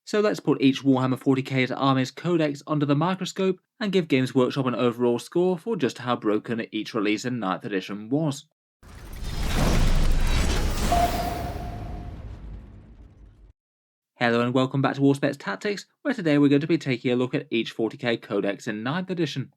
So let's put each Warhammer 40K's army's codex under the microscope and give Games Workshop an overall score for just how broken each release in 9th edition was. Hello and welcome back to Auspex Tactics, where today we're going to be taking a look at each 40k codex in 9th edition.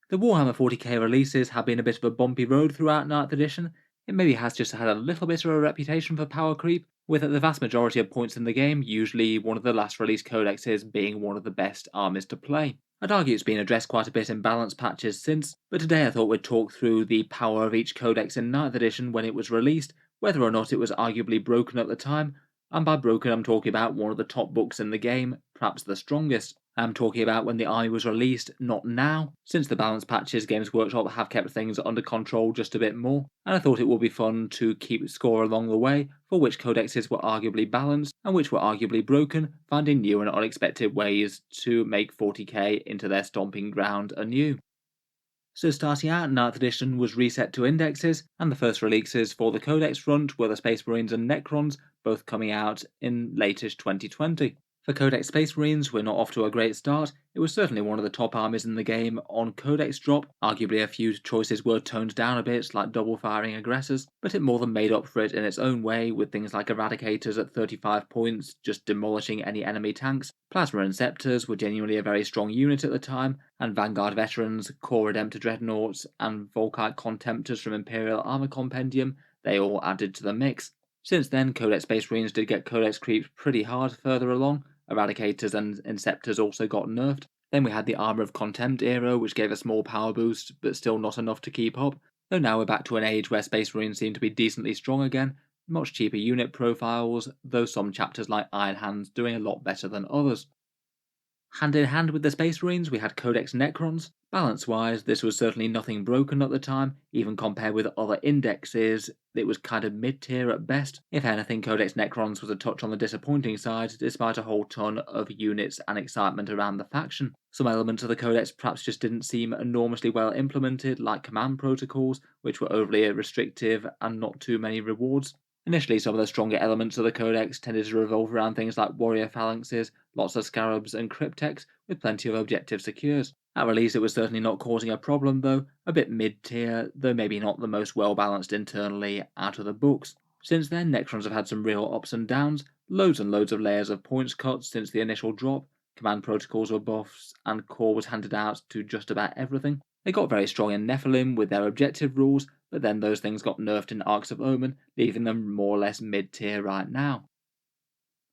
The Warhammer 40k releases have been a bit of a bumpy road throughout 9th edition. It maybe has just had a little bit of a reputation for power creep, with at the vast majority of points in the game usually one of the last released codexes being one of the best armies to play. I'd argue it's been addressed quite a bit in balance patches since, but today I thought we'd talk through the power of each codex in 9th edition when it was released, whether or not it was arguably broken at the time, and by broken I'm talking about one of the top books in the game, perhaps the strongest. I'm talking about when the army was released, not now. Since the balance patches, Games Workshop have kept things under control just a bit more, and I thought it would be fun to keep score along the way for which codexes were arguably balanced and which were arguably broken, finding new and unexpected ways to make 40k into their stomping ground anew. So starting out, 9th edition was reset to indexes, and the first releases for the Codex front were the Space Marines and Necrons, both coming out in lateish 2020. For Codex Space Marines, we're not off to a great start. It was certainly one of the top armies in the game on Codex drop. Arguably a few choices were toned down a bit, like double firing aggressors, but it more than made up for it in its own way, with things like Eradicators at 35 points, just demolishing any enemy tanks. Plasma Inceptors were genuinely a very strong unit at the time, and Vanguard Veterans, Core Redemptor Dreadnoughts, and Volkite Contemptors from Imperial Armor Compendium, they all added to the mix. Since then, Codex Space Marines did get Codex creeps pretty hard further along. Eradicators and Inceptors also got nerfed. Then we had the Armor of Contempt era, which gave a small power boost, but still not enough to keep up. Though now we're back to an age where Space Marines seem to be decently strong again, much cheaper unit profiles, though some chapters like Iron Hands doing a lot better than others. Hand in hand with the Space Marines, we had Codex Necrons. Balance-wise, this was certainly nothing broken at the time, even compared with other indexes, it was kind of mid-tier at best. If anything, Codex Necrons was a touch on the disappointing side, despite a whole ton of units and excitement around the faction. Some elements of the Codex perhaps just didn't seem enormously well implemented, like command protocols, which were overly restrictive and not too many rewards. Initially, some of the stronger elements of the Codex tended to revolve around things like warrior phalanxes, lots of scarabs and cryptex, with plenty of objectives secured. At release it was certainly not causing a problem though, a bit mid-tier, though maybe not the most well-balanced internally out of the books. Since then, Necrons have had some real ups and downs, loads and loads of layers of points cuts since the initial drop, command protocols were buffs, and core was handed out to just about everything. They got very strong in Nephilim with their objective rules, but then those things got nerfed in Arks of Omen, leaving them more or less mid-tier right now.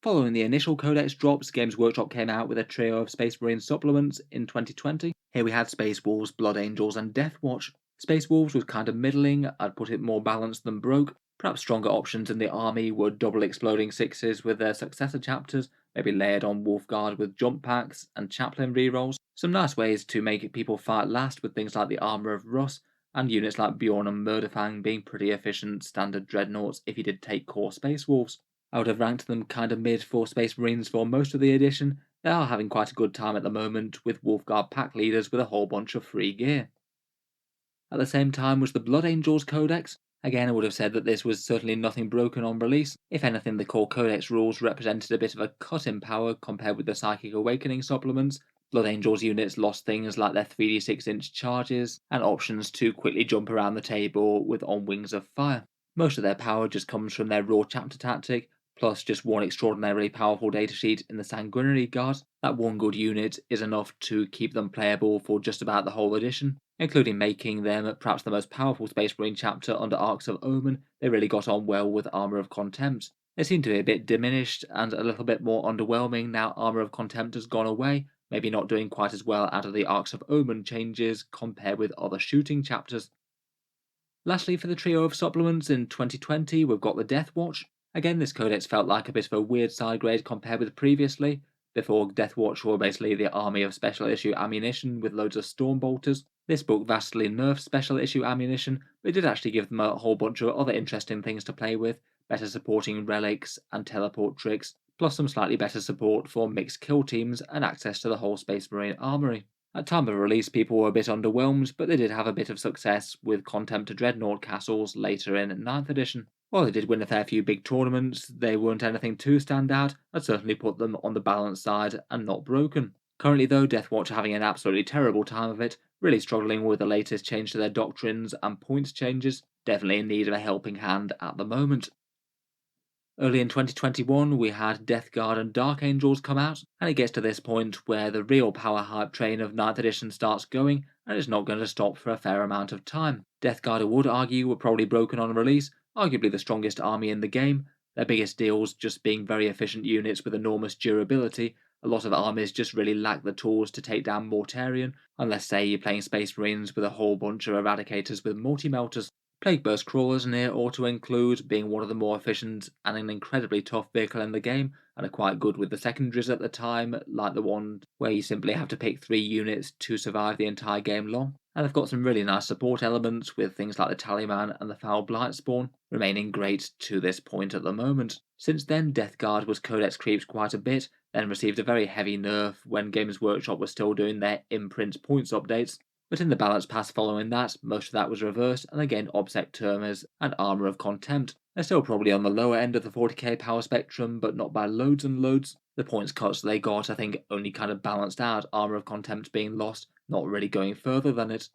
Following the initial Codex drops, Games Workshop came out with a trio of Space Marine supplements in 2020. Here we had Space Wolves, Blood Angels, and Deathwatch. Space Wolves was kind of middling, I'd put it more balanced than broke. Perhaps stronger options in the army were double exploding sixes with their successor chapters, maybe layered on Wolfguard with jump packs and chaplain rerolls. Some nice ways to make people fight last with things like the Armour of Russ, and units like Bjorn and Murderfang being pretty efficient standard dreadnoughts if you did take core Space Wolves. I would have ranked them kind of mid for Space Marines for most of the edition. They are having quite a good time at the moment with Wolfguard pack leaders with a whole bunch of free gear. At the same time was the Blood Angels Codex. Again, I would have said that this was certainly nothing broken on release. If anything, the core Codex rules represented a bit of a cut in power compared with the Psychic Awakening supplements. Blood Angels units lost things like their 3d6-inch charges and options to quickly jump around the table with On Wings of Fire. Most of their power just comes from their raw chapter tactic, plus just one extraordinarily powerful datasheet in the Sanguinary Guard. That one good unit is enough to keep them playable for just about the whole edition, including making them perhaps the most powerful Space Marine chapter under Arks of Omen. They really got on well with Armour of Contempt. They seem to be a bit diminished and a little bit more underwhelming now Armour of Contempt has gone away, maybe not doing quite as well out of the Arks of Omen changes compared with other shooting chapters. Lastly, for the trio of supplements in 2020, we've got the Deathwatch. Again, this codex felt like a bit of a weird side grade compared with previously. Before, Deathwatch were basically the army of special issue ammunition with loads of Stormbolters. This book vastly nerfed special issue ammunition, but it did actually give them a whole bunch of other interesting things to play with, better supporting relics and teleport tricks, plus some slightly better support for mixed kill teams and access to the whole Space Marine armory. At time of release, people were a bit underwhelmed, but they did have a bit of success with Contempt to Dreadnought castles later in 9th edition. While they did win a fair few big tournaments, they weren't anything too stand out. I'd certainly put them on the balanced side and not broken. Currently though, Deathwatch are having an absolutely terrible time of it, really struggling with the latest change to their doctrines and points changes, definitely in need of a helping hand at the moment. Early in 2021, we had Death Guard and Dark Angels come out, and it gets to this point where the real power hype train of 9th edition starts going, and it's not going to stop for a fair amount of time. Death Guard, I would argue, were probably broken on release, arguably the strongest army in the game, their biggest deals just being very efficient units with enormous durability. A lot of armies just really lack the tools to take down Mortarion, unless say you're playing Space Marines with a whole bunch of Eradicators with multi-melters. Plague Burst Crawlers near auto include, being one of the more efficient and an incredibly tough vehicle in the game, and are quite good with the secondaries at the time, like the one where you simply have to pick 3 units to survive the entire game long. And they've got some really nice support elements with things like the Tallyman and the Foul Blightspawn, remaining great to this point at the moment. Since then, Death Guard was Codex creeped quite a bit, then received a very heavy nerf when Games Workshop was still doing their imprint points updates, but in the balance pass following that, most of that was reversed and they gained Obsec Termers and Armour of Contempt. They're still probably on the lower end of the 40k power spectrum, but not by loads and loads. The points cuts they got, I think, only kind of balanced out Armour of Contempt being lost, not really going further than it.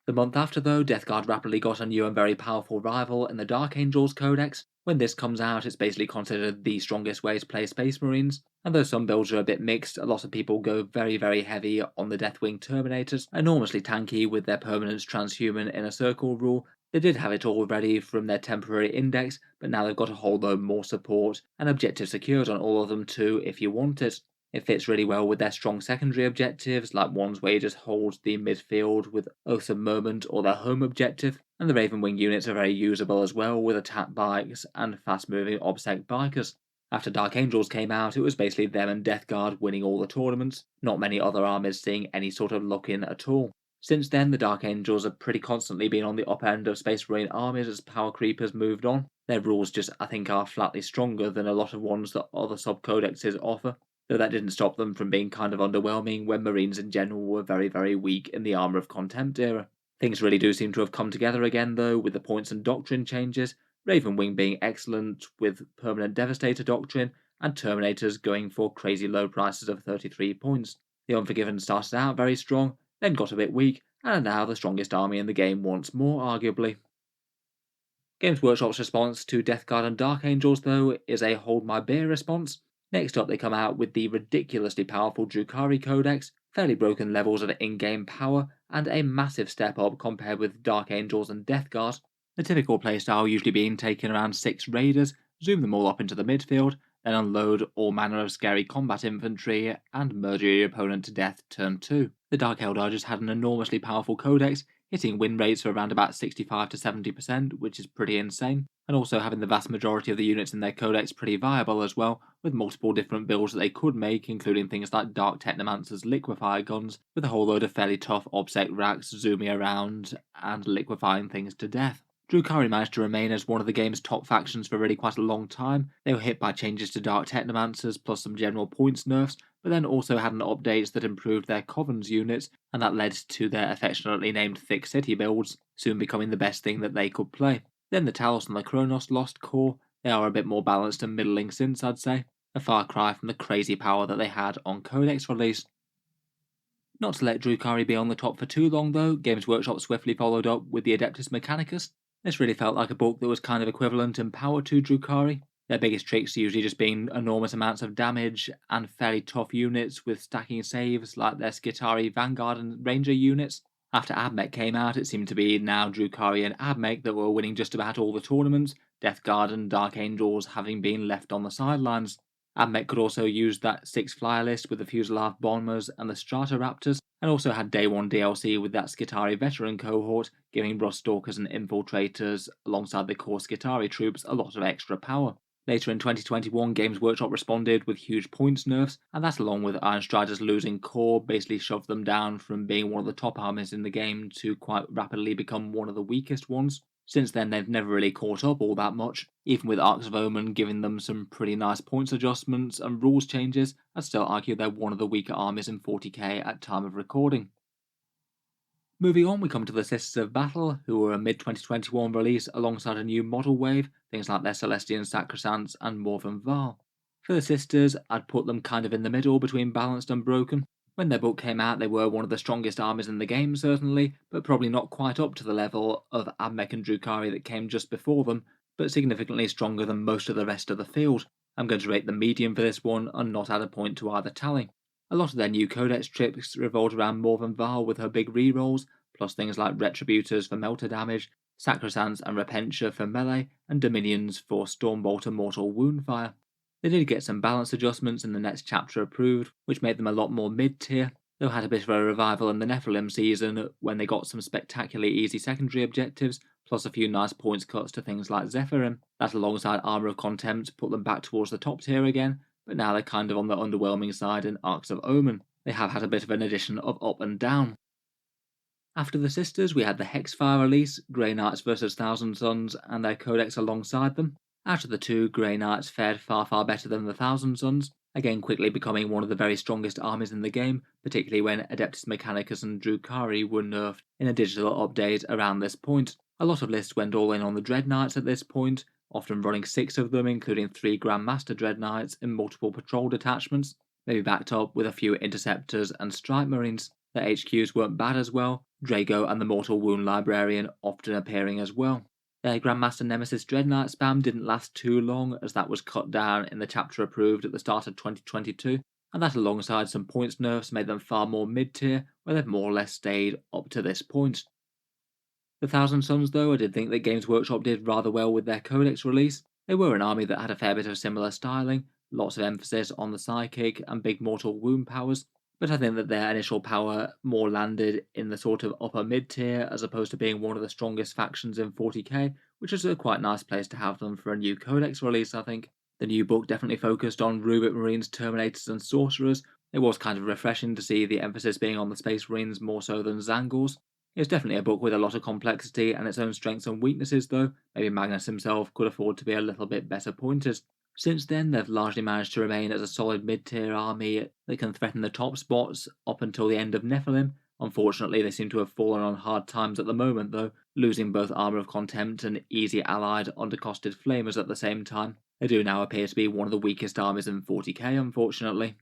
The month after though, Death Guard rapidly got a new and very powerful rival in the Dark Angels Codex. When this comes out, it's basically considered the strongest way to play Space Marines, and though some builds are a bit mixed, a lot of people go very heavy on the Deathwing Terminators, enormously tanky with their permanence transhuman inner circle rule. They did have it all ready from their temporary index, but now they've got a whole load more support, and objective secured on all of them too if you want it. It fits really well with their strong secondary objectives, like ones where you just hold the midfield with Oath of Moment or their home objective, and the Ravenwing units are very usable as well with attack bikes and fast-moving Obsec bikers. After Dark Angels came out, it was basically them and Death Guard winning all the tournaments, not many other armies seeing any sort of lock-in at all. Since then, the Dark Angels have pretty constantly been on the up end of Space Marine armies as power creepers moved on. Their rules just, I think, are flatly stronger than a lot of ones that other sub-codexes offer, though that didn't stop them from being kind of underwhelming when Marines in general were very weak in the Armour of Contempt era. Things really do seem to have come together again though, with the points and doctrine changes, Ravenwing being excellent with permanent Devastator doctrine, and Terminators going for crazy low prices of 33 points. The Unforgiven started out very strong, then got a bit weak, and are now the strongest army in the game once more arguably. Games Workshop's response to Death Guard and Dark Angels though is a hold my beer response. Next up they come out with the ridiculously powerful Drukhari Codex, fairly broken levels of in-game power, and a massive step up compared with Dark Angels and Death Guard. The typical playstyle usually being taking around 6 raiders, zoom them all up into the midfield, then unload all manner of scary combat infantry, and murder your opponent to death turn 2. The Dark Eldar just had an enormously powerful codex, hitting win rates of around about 65 to 70%, which is pretty insane, and also having the vast majority of the units in their codex pretty viable as well, with multiple different builds that they could make, including things like Dark Technomancer's liquefier guns, with a whole load of fairly tough Obsec racks zooming around and liquefying things to death. Drukhari managed to remain as one of the game's top factions for really quite a long time. They were hit by changes to Dark Technomancers plus some general points nerfs, but then also had an update that improved their Covens units, and that led to their affectionately named Thick City builds, soon becoming the best thing that they could play. Then the Talos and the Kronos lost core. They are a bit more balanced and middling since, I'd say. A far cry from the crazy power that they had on Codex release. Not to let Drukhari be on the top for too long though, Games Workshop swiftly followed up with the Adeptus Mechanicus. This really felt like a book that was kind of equivalent in power to Drukhari. Their biggest tricks usually just being enormous amounts of damage and fairly tough units with stacking saves like their Skitarii Vanguard and Ranger units. After Admech came out, it seemed to be now Drukhari and Admech that were winning just about all the tournaments, Death Guard and Dark Angels having been left on the sidelines. Admech could also use that 6 flyer list with the Fuselage Bombers and the Strata Raptors, and also had Day 1 DLC with that Skitarii veteran cohort, giving Rust Stalkers and Infiltrators, alongside the core Skitarii troops, a lot of extra power. Later in 2021, Games Workshop responded with huge points nerfs, and that along with Iron Striders losing core basically shoved them down from being one of the top armies in the game to quite rapidly become one of the weakest ones. Since then, they've never really caught up all that much. Even with Arks of Omen giving them some pretty nice points adjustments and rules changes, I'd still argue they're one of the weaker armies in 40k at time of recording. Moving on, we come to the Sisters of Battle, who were a mid-2021 release alongside a new model wave, things like their Celestian Sacrosancts and Morven Val. For the Sisters, I'd put them kind of in the middle between balanced and broken. When their book came out, they were one of the strongest armies in the game, certainly, but probably not quite up to the level of Admech and Drukhari that came just before them, but significantly stronger than most of the rest of the field. I'm going to rate them medium for this one and not add a point to either tally. A lot of their new Codex trips revolved around Morven Val with her big rerolls, plus things like Retributors for melter damage, Sacrosancts and Repentia for melee, and Dominions for Stormbolt and Mortal Woundfire. They did get some balance adjustments in the next chapter approved, which made them a lot more mid-tier, though had a bit of a revival in the Nephilim season when they got some spectacularly easy secondary objectives, plus a few nice points cuts to things like Zephyrim. That alongside Armour of Contempt put them back towards the top tier again, but now they're kind of on the underwhelming side in Arcs of Omen. They have had a bit of an addition of up and down. After the Sisters, we had the Hexfire release, Grey Knights vs Thousand Sons, and their Codex alongside them. Out of the two, Grey Knights fared far better than the Thousand Sons, again quickly becoming one of the very strongest armies in the game, particularly when Adeptus Mechanicus and Drukhari were nerfed in a digital update around this point. A lot of lists went all in on the Dread Knights at this point, often running 6 of them, including 3 Grandmaster Dread Knights in multiple patrol detachments, maybe backed up with a few Interceptors and Strike Marines. Their HQs weren't bad as well, Drago and the Mortal Wound Librarian often appearing as well. Their Grandmaster Nemesis Dread Knight spam didn't last too long, as that was cut down in the chapter approved at the start of 2022, and that alongside some points nerfs made them far more mid-tier, where they've more or less stayed up to this point. The Thousand Sons, though, I did think that Games Workshop did rather well with their Codex release. They were an army that had a fair bit of similar styling, lots of emphasis on the psychic and big mortal wound powers, but I think that their initial power more landed in the sort of upper mid-tier as opposed to being one of the strongest factions in 40k, which is a quite nice place to have them for a new Codex release, I think. The new book definitely focused on Rubik Marines, Terminators and Sorcerers. It was kind of refreshing to see the emphasis being on the Space Marines more so than Zangors. It's definitely a book with a lot of complexity and its own strengths and weaknesses, though. Maybe Magnus himself could afford to be a little bit better pointed. Since then, they've largely managed to remain as a solid mid-tier army that can threaten the top spots up until the end of Nephilim. Unfortunately, they seem to have fallen on hard times at the moment, though, losing both Armour of Contempt and easy allied undercosted Flamers at the same time. They do now appear to be one of the weakest armies in 40k, unfortunately.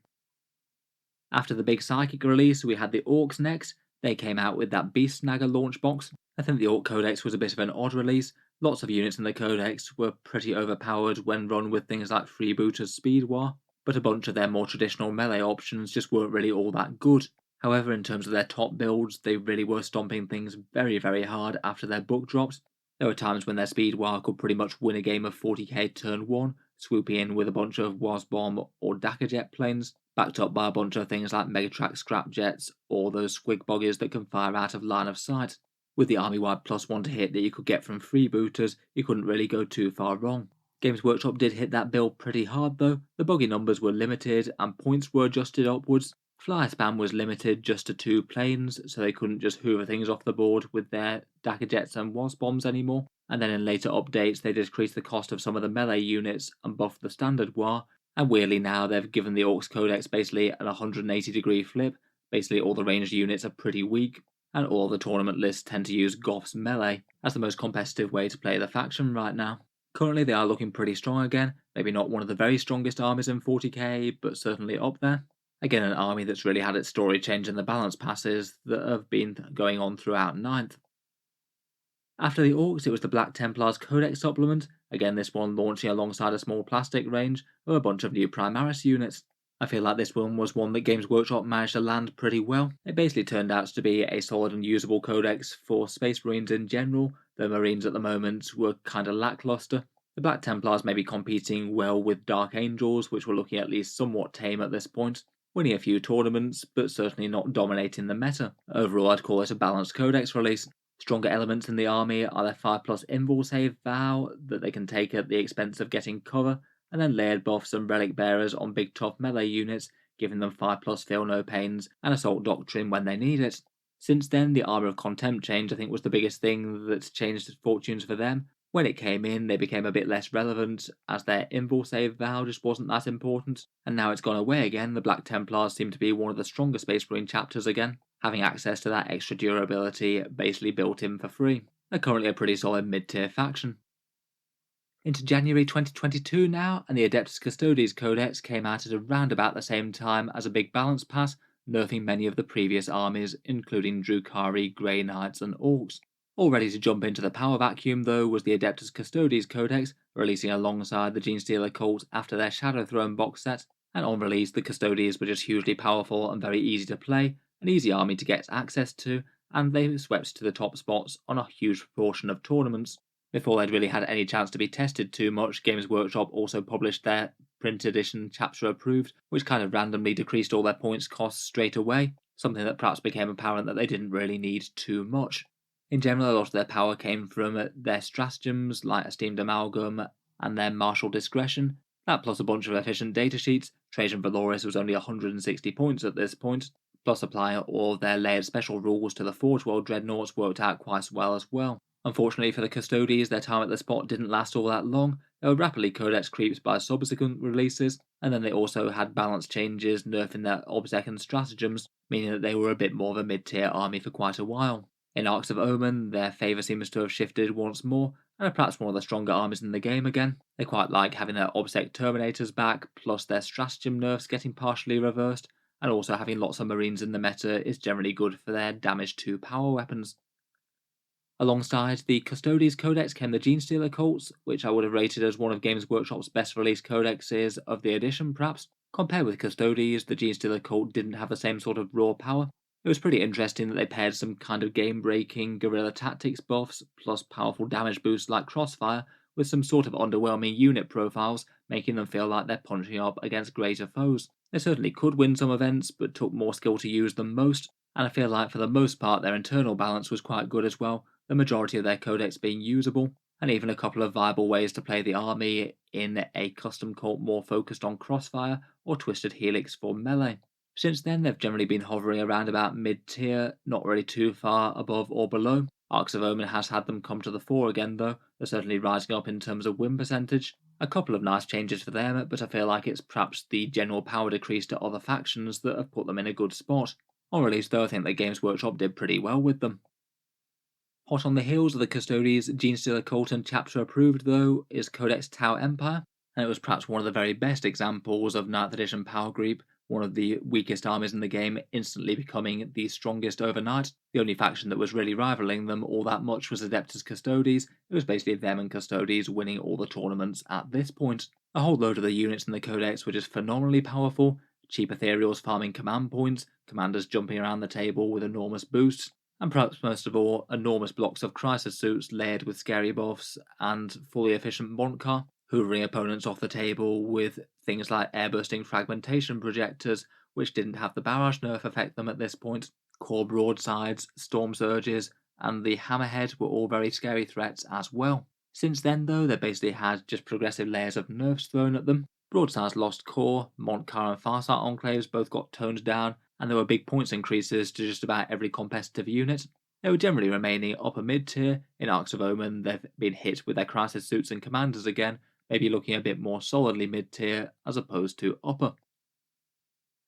After the big Psychic release, we had the Orks next. They came out with that Beast Snagger launch box. I think the Ork Codex was a bit of an odd release. Lots of units in the Codex were pretty overpowered when run with things like Freebooters Speed War, but a bunch of their more traditional melee options just weren't really all that good. However, in terms of their top builds, they really were stomping things very hard after their book drops. There were times when their Speed War could pretty much win a game of 40k turn 1, swooping in with a bunch of Wasbomb or Dakajet planes, backed up by a bunch of things like Megatrack Scrapjets or those Squig Buggies that can fire out of line of sight. With the army-wide +1 to hit that you could get from freebooters, you couldn't really go too far wrong. Games Workshop did hit that build pretty hard though. The buggy numbers were limited and points were adjusted upwards. Flyer spam was limited just to 2 planes, so they couldn't just hoover things off the board with their Dakajets and Wasbombs anymore. And then in later updates they decreased the cost of some of the melee units and buffed the standard war. And weirdly now they've given the Orks Codex basically an 180 degree flip. Basically all the ranged units are pretty weak, and all the tournament lists tend to use Goth's melee as the most competitive way to play the faction right now. Currently they are looking pretty strong again, maybe not one of the very strongest armies in 40k, but certainly up there. Again, an army that's really had its story change in the balance passes that have been going on throughout 9th. After the Orks, it was the Black Templars Codex supplement, again this one launching alongside a small plastic range of a bunch of new Primaris units. I feel like this one was one that Games Workshop managed to land pretty well. It basically turned out to be a solid and usable codex for Space Marines in general, though Marines at the moment were kinda lackluster. The Black Templars may be competing well with Dark Angels, which were looking at least somewhat tame at this point, winning a few tournaments, but certainly not dominating the meta. Overall, I'd call it a balanced codex release. Stronger elements in the army are their 5+ invul save vow that they can take at the expense of getting cover, and then layered buffs and relic bearers on big tough melee units, giving them 5+ feel no pains and assault doctrine when they need it. Since then, the Armour of Contempt change I think was the biggest thing that's changed fortunes for them. When it came in, they became a bit less relevant, as their invul save vow just wasn't that important, and now it's gone away again, the Black Templars seem to be one of the stronger Space Marine chapters again. having access to that extra durability basically built in for free. They're currently a pretty solid mid-tier faction. Into January 2022 now, and the Adeptus Custodes Codex came out at around about the same time as a big balance pass, nerfing many of the previous armies, including Drukhari, Grey Knights, and Orks. All ready to jump into the power vacuum, though, was the Adeptus Custodes Codex, releasing alongside the Genestealer Cults after their Shadow Throne box set, and on release the Custodes were just hugely powerful and very easy to play, an easy army to get access to, and they swept to the top spots on a huge proportion of tournaments. Before they'd really had any chance to be tested too much, Games Workshop also published their print edition chapter approved, which kind of randomly decreased all their points costs straight away, something that perhaps became apparent that they didn't really need too much. In general, a lot of their power came from their stratagems like Esteemed Amalgam and their Martial Discretion. That plus a bunch of efficient datasheets. Trajan Valoris was only 160 points at this point, plus applying all their layered special rules to the Forge World Dreadnoughts worked out quite well as well. Unfortunately for the Custodes, their time at the spot didn't last all that long. They were rapidly codex creeps by subsequent releases, and then they also had balance changes nerfing their obsec and stratagems, meaning that they were a bit more of a mid-tier army for quite a while. In Arks of Omen, their favour seems to have shifted once more, and are perhaps one of the stronger armies in the game again. They quite like having their obsec Terminators back, plus their stratagem nerfs getting partially reversed, and also having lots of Marines in the meta is generally good for their damage to power weapons. Alongside the Custodes Codex came the Genestealer Cults, which I would have rated as one of Games Workshop's best released codexes of the edition, perhaps. Compared with Custodes, the Genestealer Cult didn't have the same sort of raw power. It was pretty interesting that they paired some kind of game-breaking guerrilla tactics buffs, plus powerful damage boosts like Crossfire, with some sort of underwhelming unit profiles, making them feel like they're punching up against greater foes. They certainly could win some events, but took more skill to use than most, and I feel like for the most part their internal balance was quite good as well, the majority of their codex being usable, and even a couple of viable ways to play the army in a custom cult more focused on Crossfire or Twisted Helix for melee. Since then, they've generally been hovering around about mid-tier, not really too far above or below. Arks of Omen has had them come to the fore again though, they're certainly rising up in terms of win percentage. A couple of nice changes for them, but I feel like it's perhaps the general power decrease to other factions that have put them in a good spot. On release though, I think that Games Workshop did pretty well with them. Hot on the heels of the Custodes Genestealer Cult and chapter approved though is Codex Tau Empire, and it was perhaps one of the very best examples of 9th edition power creep, one of the weakest armies in the game instantly becoming the strongest overnight. The only faction that was really rivaling them all that much was Adeptus Custodes. It was basically them and Custodes winning all the tournaments at this point. A whole load of the units in the Codex were just phenomenally powerful, cheap ethereals farming command points, commanders jumping around the table with enormous boosts, and perhaps most of all, enormous blocks of crisis suits layered with scary buffs and fully efficient Montcar, hoovering opponents off the table with things like airbursting fragmentation projectors, which didn't have the barrage nerf affect them at this point. Core broadsides, storm surges, and the hammerhead were all very scary threats as well. Since then though, they basically had just progressive layers of nerfs thrown at them. Broadsides lost core, Montcar and Farsight enclaves both got toned down, and there were big points increases to just about every competitive unit. They were generally remaining upper mid-tier. In Arks of Omen, they've been hit with their crisis suits and commanders again, maybe looking a bit more solidly mid-tier as opposed to upper.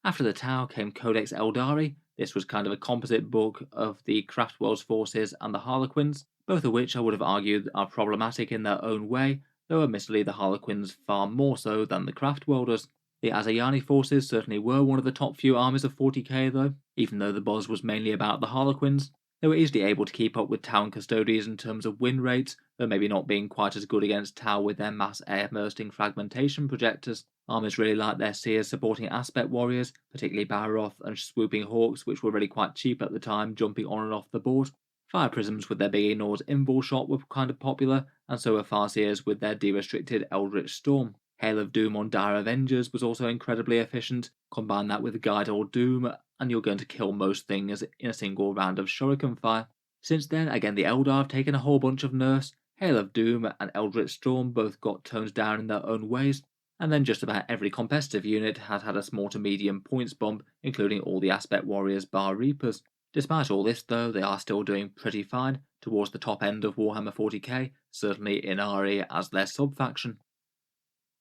After the Tau came Codex Eldari. This was kind of a composite book of the Craftworld's forces and the Harlequins, both of which I would have argued are problematic in their own way, though admittedly the Harlequins far more so than the Craftworlders. The Azayani forces certainly were one of the top few armies of 40k though, even though the buzz was mainly about the Harlequins. They were easily able to keep up with Tau and Custodes in terms of win rates, though maybe not being quite as good against Tau with their mass air-bursting fragmentation projectors. Armies really liked their seers supporting aspect warriors, particularly Balroth and swooping hawks, which were really quite cheap at the time, jumping on and off the board. Fire prisms with their big ignored invul shot were kind of popular, and so were Farseers with their de-restricted Eldritch Storm. Hail of Doom on Dire Avengers was also incredibly efficient. Combine that with Guide or Doom, and you're going to kill most things in a single round of shuriken fire. Since then, again the Eldar have taken a whole bunch of nerfs. Hail of Doom and Eldritch Storm both got toned down in their own ways, and then just about every competitive unit has had a small to medium points bump, including all the Aspect Warriors bar Reapers. Despite all this though, they are still doing pretty fine, towards the top end of Warhammer 40k, certainly in Ari as their sub-faction.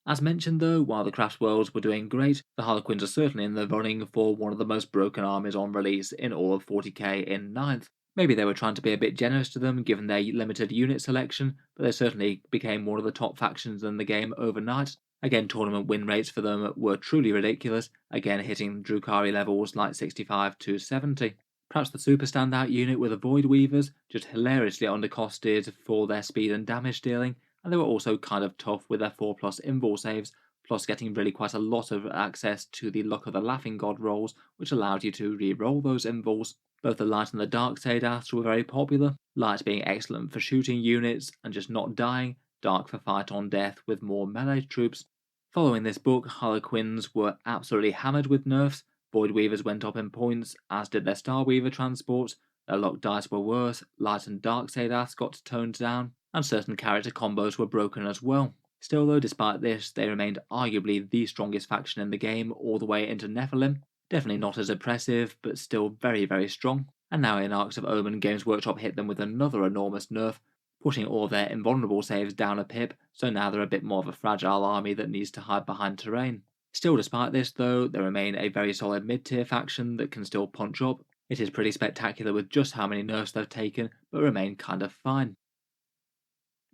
As mentioned though, while the Craftworlds were doing great, the Harlequins are certainly in the running for one of the most broken armies on release in all of 40k in 9th. Maybe they were trying to be a bit generous to them given their limited unit selection, but they certainly became one of the top factions in the game overnight. Again, tournament win rates for them were truly ridiculous, again hitting Drukhari levels like 65 to 70. Perhaps the super standout unit were the Void Weavers, just hilariously undercosted for their speed and damage dealing, and they were also kind of tough with their 4+ invul saves, plus getting really quite a lot of access to the Luck of the Laughing God rolls, which allowed you to re-roll those invuls. Both the Light and the Dark Side Astra were very popular, Light being excellent for shooting units and just not dying, Dark for fight on death with more melee troops. Following this book, Harlequins were absolutely hammered with nerfs. Void Weavers went up in points, as did their Star Weaver transports. Their locked dice were worse, Light and Dark Sadaths got toned down, and certain character combos were broken as well. Still though, despite this, they remained arguably the strongest faction in the game all the way into Nephilim. Definitely not as oppressive, but still very, very strong. And now in Arcs of Omen, Games Workshop hit them with another enormous nerf, pushing all their invulnerable saves down a pip, so now they're a bit more of a fragile army that needs to hide behind terrain. Still, despite this though, they remain a very solid mid-tier faction that can still punch up. It is pretty spectacular with just how many nerfs they've taken, but remain kind of fine.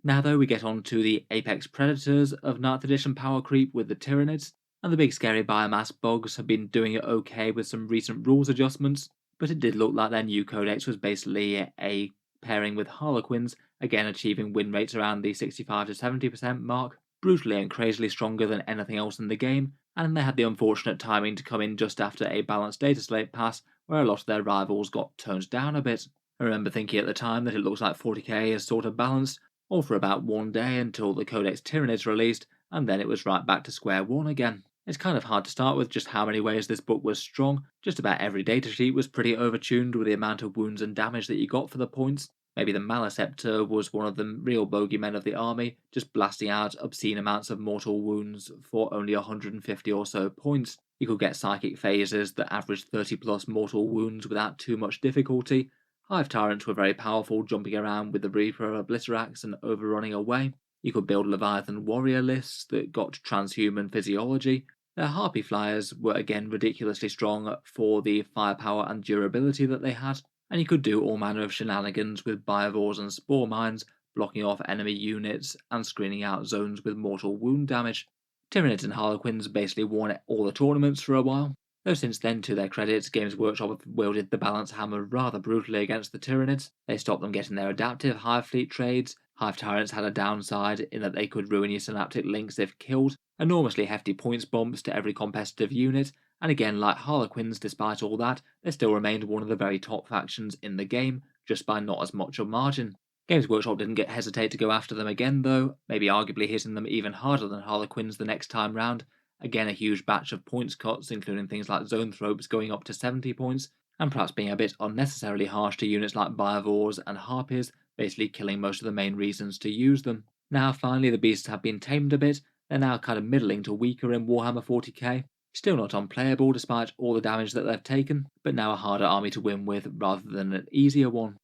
Now though, we get on to the apex predators of 9th edition power creep with the Tyranids, and the big scary biomass bugs have been doing it okay with some recent rules adjustments, but it did look like their new codex was basically a pairing with Harlequins, again achieving win rates around the 65 to 70% mark, brutally and crazily stronger than anything else in the game, and they had the unfortunate timing to come in just after a balanced data slate pass where a lot of their rivals got toned down a bit. I remember thinking at the time that it looks like 40k is sort of balanced, all for about one day until the Codex Tyranids released, and then it was right back to square one again. It's kind of hard to start with just how many ways this book was strong. Just about every datasheet was pretty overtuned with the amount of wounds and damage that you got for the points. Maybe the Maleceptor was one of the real bogeymen of the army, just blasting out obscene amounts of mortal wounds for only 150 or so points. You could get psychic phases that averaged 30 plus mortal wounds without too much difficulty. Hive Tyrants were very powerful, jumping around with the Reaper Obliterax and overrunning away. You could build Leviathan warrior lists that got transhuman physiology. Their Harpy Flyers were again ridiculously strong for the firepower and durability that they had, and you could do all manner of shenanigans with Biovores and Spore Mines, blocking off enemy units and screening out zones with mortal wound damage. Tyranids and Harlequins basically won all the tournaments for a while, though since then, to their credit, Games Workshop have wielded the balance hammer rather brutally against the Tyranids. They stopped them getting their adaptive Hive Fleet trades. Hive Tyrants had a downside in that they could ruin your synaptic links if killed, enormously hefty points bumps to every competitive unit, and again, like Harlequins, despite all that, they still remained one of the very top factions in the game, just by not as much a margin. Games Workshop didn't hesitate to go after them again though, maybe arguably hitting them even harder than Harlequins the next time round. Again, a huge batch of points cuts, including things like Zoanthropes going up to 70 points, and perhaps being a bit unnecessarily harsh to units like Biovores and Harpies, basically killing most of the main reasons to use them. Now finally the beasts have been tamed a bit, they're now kind of middling to weaker in Warhammer 40k, still not unplayable despite all the damage that they've taken, but now a harder army to win with rather than an easier one.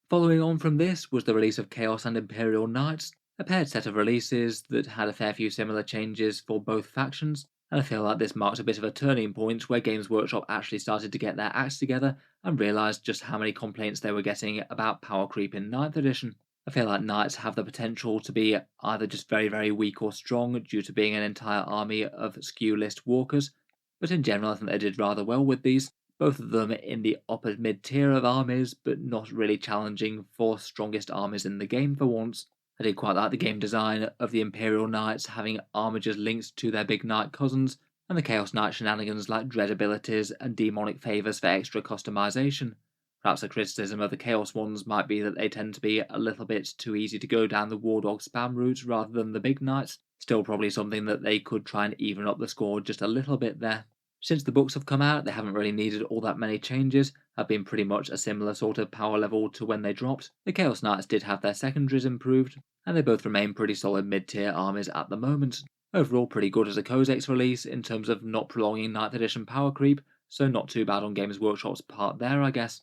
Following on from this was the release of Chaos and Imperial Knights, a paired set of releases that had a fair few similar changes for both factions, and I feel like this marks a bit of a turning point where Games Workshop actually started to get their acts together and realised just how many complaints they were getting about power creep in 9th edition. I feel like Knights have the potential to be either just very, very weak or strong due to being an entire army of skew list walkers, but in general I think they did rather well with these, both of them in the upper mid-tier of armies, but not really challenging for strongest armies in the game for once. I did quite like the game design of the Imperial Knights having armigers linked to their big knight cousins, and the Chaos Knight shenanigans like dread abilities and demonic favours for extra customization. Perhaps a criticism of the Chaos ones might be that they tend to be a little bit too easy to go down the War Dog spam route rather than the big knights, still probably something that they could try and even up the score just a little bit there. Since the books have come out, they haven't really needed all that many changes, have been pretty much a similar sort of power level to when they dropped. The Chaos Knights did have their secondaries improved, and they both remain pretty solid mid-tier armies at the moment. Overall pretty good as a Codex release in terms of not prolonging 9th edition power creep, so not too bad on Games Workshop's part there I guess.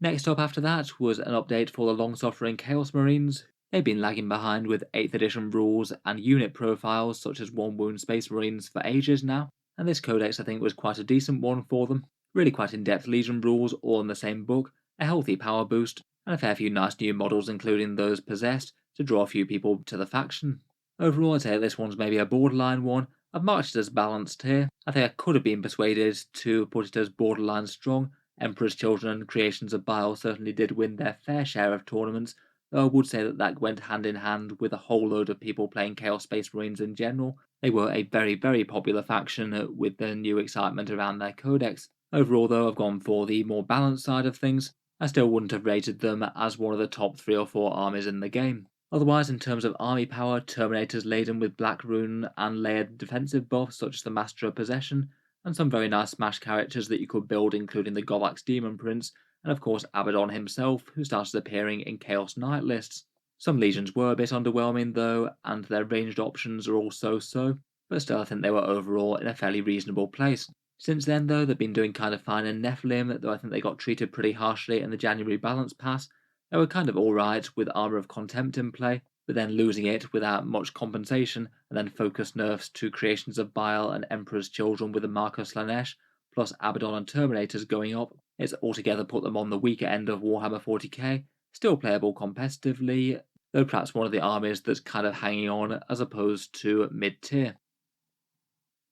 Next up after that was an update for the long-suffering Chaos Marines. They've been lagging behind with 8th edition rules and unit profiles such as 1 Wound Space Marines for ages now, and this codex I think was quite a decent one for them. Really quite in-depth Legion rules all in the same book, a healthy power boost, and a fair few nice new models including those possessed to draw a few people to the faction. Overall I'd say this one's maybe a borderline one. I've marked it as balanced here. I think I could have been persuaded to put it as borderline strong. Emperor's Children and Creations of Bile certainly did win their fair share of tournaments, though I would say that went hand in hand with a whole load of people playing Chaos Space Marines in general. They were a very, very popular faction with the new excitement around their codex. Overall though, I've gone for the more balanced side of things. I still wouldn't have rated them as one of the top 3 or 4 armies in the game. Otherwise, in terms of army power, Terminators laden with Black Rune and layered defensive buffs such as the Master of Possession, and some very nice Smash characters that you could build including the Govax Demon Prince, and of course Abaddon himself, who started appearing in Chaos Knight lists. Some legions were a bit underwhelming though, and their ranged options are all so-so, but still I think they were overall in a fairly reasonable place. Since then though, they've been doing kind of fine in Nephilim, though I think they got treated pretty harshly in the January balance pass. They were kind of alright with Armour of Contempt in play, but then losing it without much compensation, and then focus nerfs to Creations of Bile and Emperor's Children with the Marcus Slanesh, plus Abaddon and Terminators going up, it's altogether put them on the weaker end of Warhammer 40k, still playable competitively, though perhaps one of the armies that's kind of hanging on as opposed to mid-tier.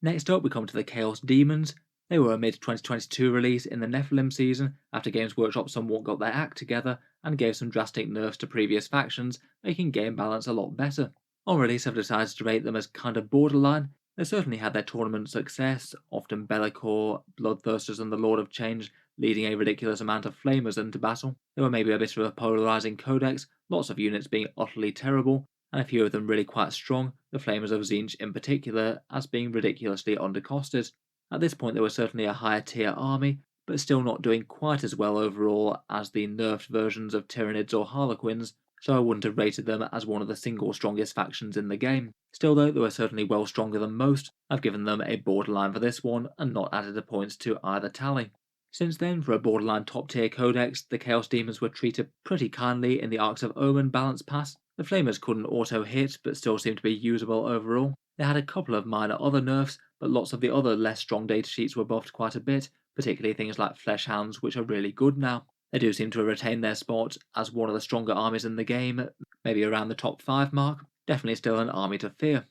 Next up we come to the Chaos Demons. They were a mid-2022 release in the Nephilim season after Games Workshop somewhat got their act together and gave some drastic nerfs to previous factions, making game balance a lot better. On release I've decided to rate them as kind of borderline. They certainly had their tournament success, often Bellicor, Bloodthirsters and the Lord of Change leading a ridiculous amount of flamers into battle. They were maybe a bit of a polarising codex, lots of units being utterly terrible, and a few of them really quite strong, the Flamers of Tzeentch in particular, as being ridiculously undercosted. At this point they were certainly a higher tier army, but still not doing quite as well overall as the nerfed versions of Tyranids or Harlequins, so I wouldn't have rated them as one of the single strongest factions in the game. Still though, they were certainly well stronger than most. I've given them a borderline for this one, and not added a point to either tally. Since then, for a borderline top tier codex, the Chaos Demons were treated pretty kindly in the Arks of Omen balance pass. The Flamers couldn't auto-hit, but still seemed to be usable overall. They had a couple of minor other nerfs, but lots of the other less strong datasheets were buffed quite a bit, particularly things like Fleshhounds, which are really good now. They do seem to have retained their spot as one of the stronger armies in the game, maybe around the top 5 mark. Definitely still an army to fear.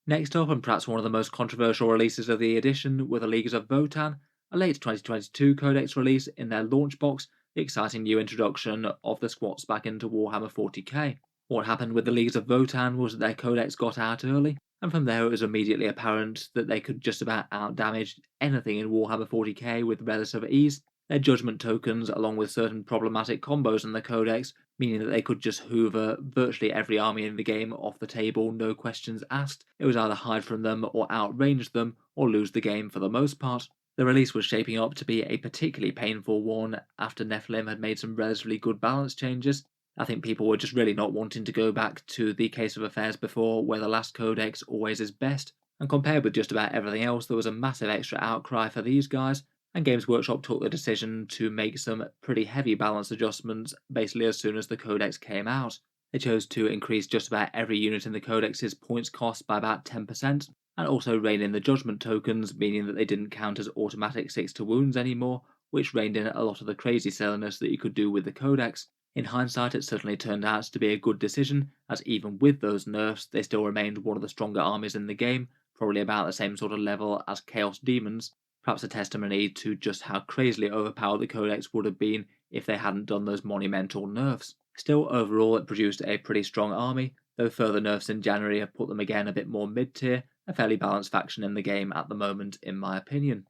Next up, and perhaps one of the most controversial releases of the edition, were the Leaguers of Votann, a late 2022 Codex release in their launch box, the exciting new introduction of the squats back into Warhammer 40k. What happened with the Leaguers of Votann was that their Codex got out early, and from there it was immediately apparent that they could just about outdamage anything in Warhammer 40k with relative ease. Their judgment tokens, along with certain problematic combos in the Codex, meaning that they could just hoover virtually every army in the game off the table, no questions asked. It was either hide from them or outrange them, or lose the game for the most part. The release was shaping up to be a particularly painful one after Nephilim had made some relatively good balance changes. I think people were just really not wanting to go back to the case of affairs before, where the last codex always is best, and compared with just about everything else there was a massive extra outcry for these guys, and Games Workshop took the decision to make some pretty heavy balance adjustments basically as soon as the codex came out. They chose to increase just about every unit in the codex's points cost by about 10%, and also rein in the judgment tokens, meaning that they didn't count as automatic 6 to wounds anymore, which reined in a lot of the crazy silliness that you could do with the codex. In hindsight, it certainly turned out to be a good decision, as even with those nerfs, they still remained one of the stronger armies in the game, probably about the same sort of level as Chaos Demons, perhaps a testimony to just how crazily overpowered the codex would have been if they hadn't done those monumental nerfs. Still, overall, it produced a pretty strong army, though further nerfs in January have put them again a bit more mid-tier, a fairly balanced faction in the game at the moment, in my opinion.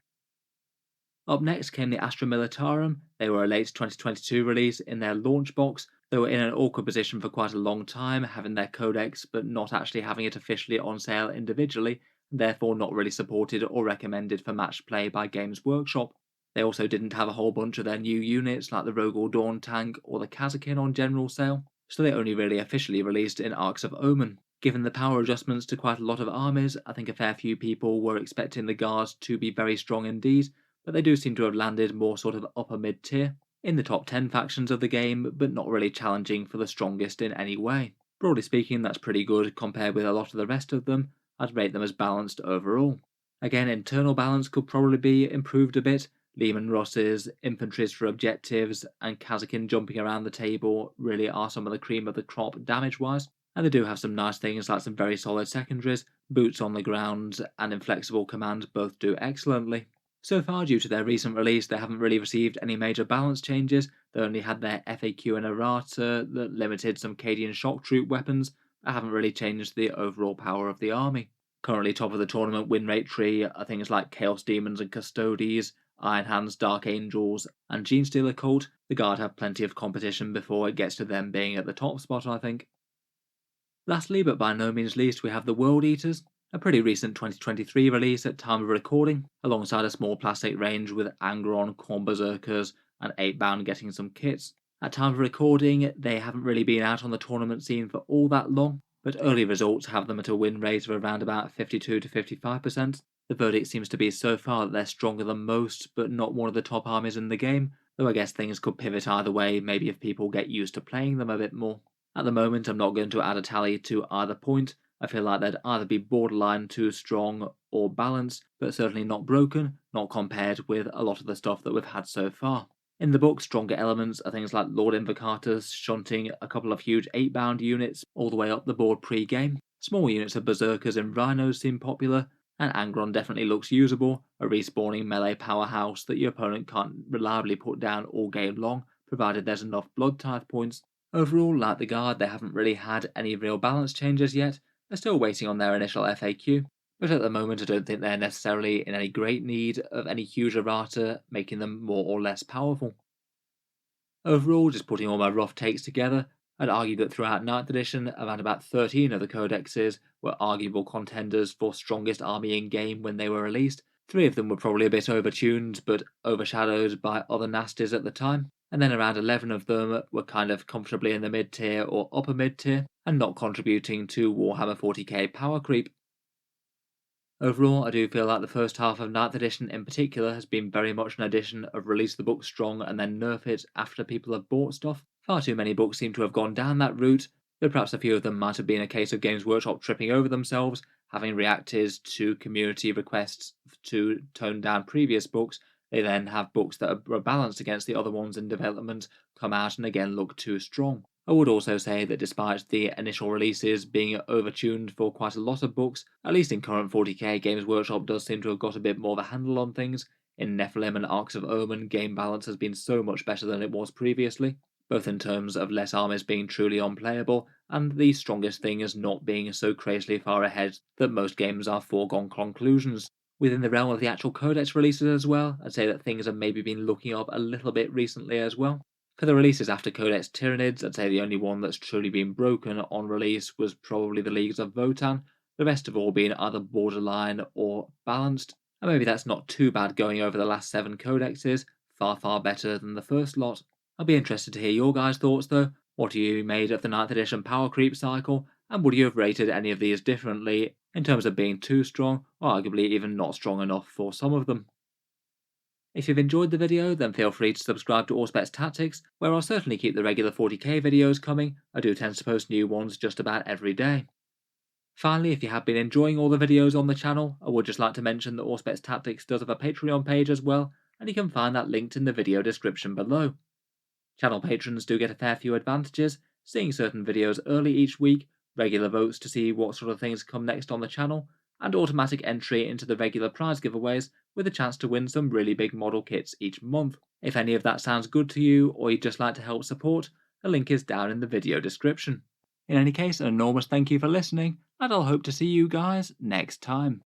Up next came the Astra Militarum. They were a late 2022 release in their launch box. They were in an awkward position for quite a long time, having their codex but not actually having it officially on sale individually, and therefore not really supported or recommended for match play by Games Workshop. They also didn't have a whole bunch of their new units like the Rogal Dawn tank or the Kazakin on general sale, so they only really officially released in Arks of Omen. Given the power adjustments to quite a lot of armies, I think a fair few people were expecting the guards to be very strong indeed, but they do seem to have landed more sort of upper mid-tier. in the top 10 factions of the game, but not really challenging for the strongest in any way. Broadly speaking, that's pretty good compared with a lot of the rest of them. I'd rate them as balanced overall. Again, internal balance could probably be improved a bit. Lehman Rosses, infantries for objectives, and Kazakin jumping around the table really are some of the cream of the crop damage-wise. And they do have some nice things like some very solid secondaries, boots on the ground, and inflexible command both do excellently. So far, due to their recent release, they haven't really received any major balance changes. They only had their FAQ and errata that limited some Cadian shock troop weapons, but haven't really changed the overall power of the army. Currently top of the tournament win rate tree are things like Chaos Demons and Custodes, Iron Hands, Dark Angels, and Genestealer Cult. The Guard have plenty of competition before it gets to them being at the top spot, I think. Lastly, but by no means least, we have the World Eaters, a pretty recent 2023 release at time of recording, alongside a small plastic range with Angron, Khorne Berserkers, and 8-bound getting some kits. At time of recording, they haven't really been out on the tournament scene for all that long, but early results have them at a win rate of around about 52 to 55%. The verdict seems to be so far that they're stronger than most, but not one of the top armies in the game, though I guess things could pivot either way, maybe if people get used to playing them a bit more. At the moment, I'm not going to add a tally to either point. I feel like they'd either be borderline too strong or balanced, but certainly not broken, not compared with a lot of the stuff that we've had so far. In the book, stronger elements are things like Lord Invocatus shunting a couple of huge 8-bound units all the way up the board pre-game. Small units of Berserkers and Rhinos seem popular, and Angron definitely looks usable, a respawning melee powerhouse that your opponent can't reliably put down all game long, provided there's enough blood tithe points. Overall, like the Guard, they haven't really had any real balance changes yet. They're still waiting on their initial FAQ, but at the moment I don't think they're necessarily in any great need of any huge errata making them more or less powerful. Overall, just putting all my rough takes together, I'd argue that throughout 9th edition, around about 13 of the codexes were arguable contenders for strongest army in game when they were released. 3 of them were probably a bit overtuned, but overshadowed by other nasties at the time. And then around 11 of them were kind of comfortably in the mid-tier or upper mid-tier, and not contributing to Warhammer 40k power creep. Overall, I do feel like the first half of 9th edition in particular has been very much an edition of release the book strong and then nerf it after people have bought stuff. Far too many books seem to have gone down that route, though perhaps a few of them might have been a case of Games Workshop tripping over themselves, having reacted to community requests to tone down previous books. They then have books that are balanced against the other ones in development come out and again look too strong. I would also say that despite the initial releases being overtuned for quite a lot of books, at least in current 40k, Games Workshop does seem to have got a bit more of a handle on things. In Nephilim and Arks of Omen, game balance has been so much better than it was previously, both in terms of less armies being truly unplayable, and the strongest thing is not being so crazily far ahead that most games are foregone conclusions. Within the realm of the actual Codex releases as well, I'd say that things have maybe been looking up a little bit recently as well. For the releases after Codex Tyranids, I'd say the only one that's truly been broken on release was probably the Leagues of Votann, the rest have all been either borderline or balanced, and maybe that's not too bad going over the last 7 codexes, far better than the first lot. I'll be interested to hear your guys' thoughts though. What do you made of the 9th edition power creep cycle, and would you have rated any of these differently in terms of being too strong, or arguably even not strong enough for some of them? If you've enjoyed the video, then feel free to subscribe to Auspex Tactics, where I'll certainly keep the regular 40k videos coming. I do tend to post new ones just about every day. Finally, if you have been enjoying all the videos on the channel, I would just like to mention that Auspex Tactics does have a Patreon page as well, and you can find that linked in the video description below. Channel patrons do get a fair few advantages, seeing certain videos early each week, regular votes to see what sort of things come next on the channel, and automatic entry into the regular prize giveaways with a chance to win some really big model kits each month. If any of that sounds good to you, or you'd just like to help support, a link is down in the video description. In any case, an enormous thank you for listening, and I'll hope to see you guys next time.